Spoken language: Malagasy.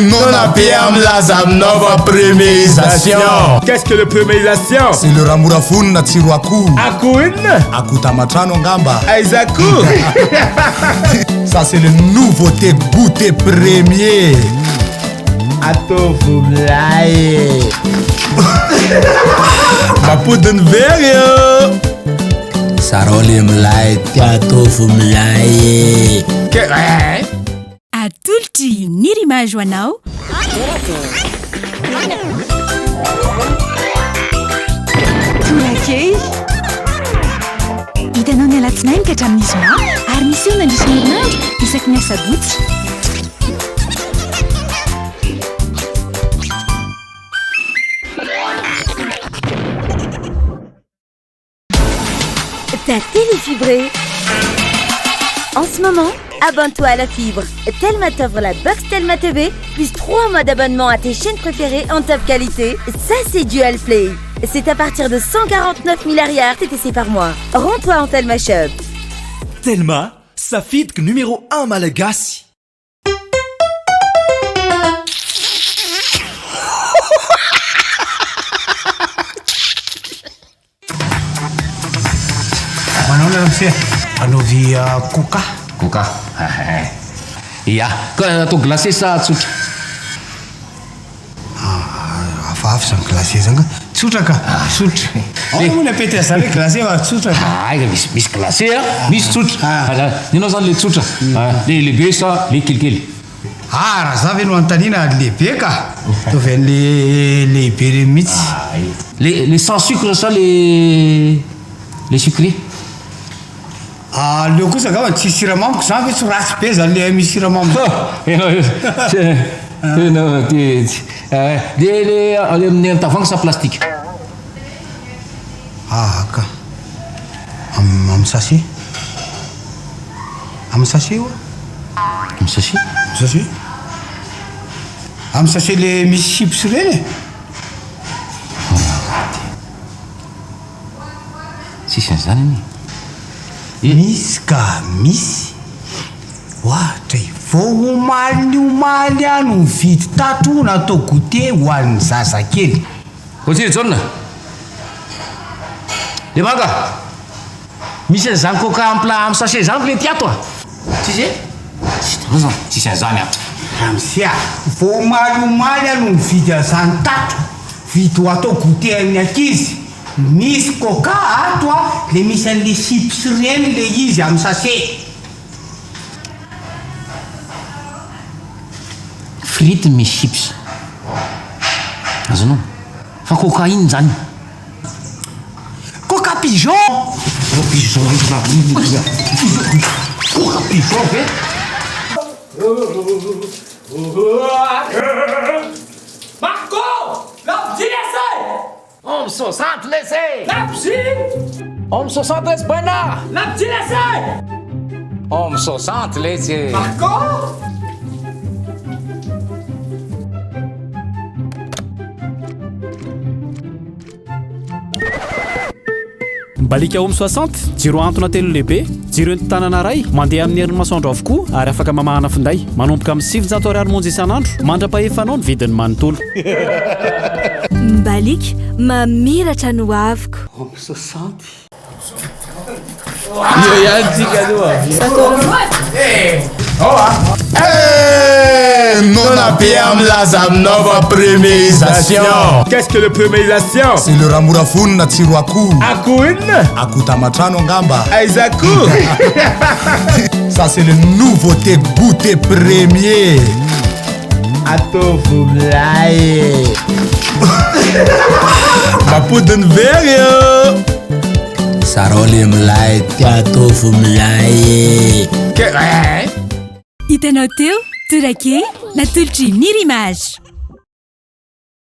Non abbiamo la nova premierisation. Qu'est-ce que le premierisation? C'est le ramorafony na tsiro akoho. Akoho inona? Akoho tamatrano angamba. Aiza akoho? Ça c'est le nouveauté goûter premier. Atovo milay. Mapodiny very io. Sarole milay atovo milay. Atolotry ny rimage ho anao. Torakey hitanao ny alatsinainy ka hatramin'ny zoma ary misy eo nandrisy ny herinandro isaky ny asabotsy. Ta télé fibrée. En ce moment, abonne-toi à la fibre. Telma t'offre la box Telma TV, plus 3 mois d'abonnement à tes chaînes préférées en top qualité. Ça, c'est Dual Play. C'est à partir de 149 milliards TTC par mois. Rends-toi en Telma Shop. Telma, safidiko numéro 1 malagasy. Manao mse anaovy coca. Coca. Ya, ka atao glacé sa tsotra? Hafahafa zany glacé zany ka tsotra ka. Tsotra. Ny apetry zany glacé fa tsotra. Aika misy glacé a, misy tsotra. Ninao zany le tsotra. Le lehibe sa le kelikely. Raha za ve no antanina lehibe ka. Tovy an'le lehibe reny mihitsy. Les sans sucre sa les sucrés. Leo kosa gava tsy siramamoko zany ve tsy ratsy be zany le misy siramamoko. De le amin'ny tavoahangy sa plastique. Ka amin'ny sachet. Amin'ny sachet oa. Amin'ny sachet? Sachet. Amin'ny sachet le misy chips reny. Sisy an'izany ani. Misy ka misy ohatra vao omaly ano mividy tato natao goûter ho an'ny zazakely. Continue John. Le manga. Misy an'izany coca amin'ny sachet zany le tiato a. Tsisy? Tsisy an'izany a. Ramsia vao omaly ano mividy an'izany tato vidy ho atao goûter amin'ny ankizy. Misy coca ato a, le misy an'le chips reny le izy amin'ny sachet. Frity misy chips. Azonao. Fa coca iny zany. Coca pigeon. Pigeon. Coca pigeon ve? Marco! La petite essai! On me 60 laissez! La petite! On me 60 laisse Brenna! La petite essai! On me 60 laissez! Marco! Balika Home 60, jiro antona telo lehibe, jiro entin-tanana ray, mandeha amin'ny herin'ny masoandro avokoa ary afaka mamahana finday. Manomboka amin'ny 700 ariary monja isan'andro, mandrapahefanao ny vidiny manontolo. Mbalik, mamiratra no aviko. Home 60. Non abbiamo la nova premierisation. Qu'est-ce que le premierisation? C'est le ramorafony na tsiro akoho. Akoho inona? Akoho tamatrano angamba. Aiza akoho? Ça c'est le nouveauté goûter premier. Atovo milay. Mapodiny very io. Sarole milay atovo milay. Hitanao teo, Torakey, natolotry ny rimage.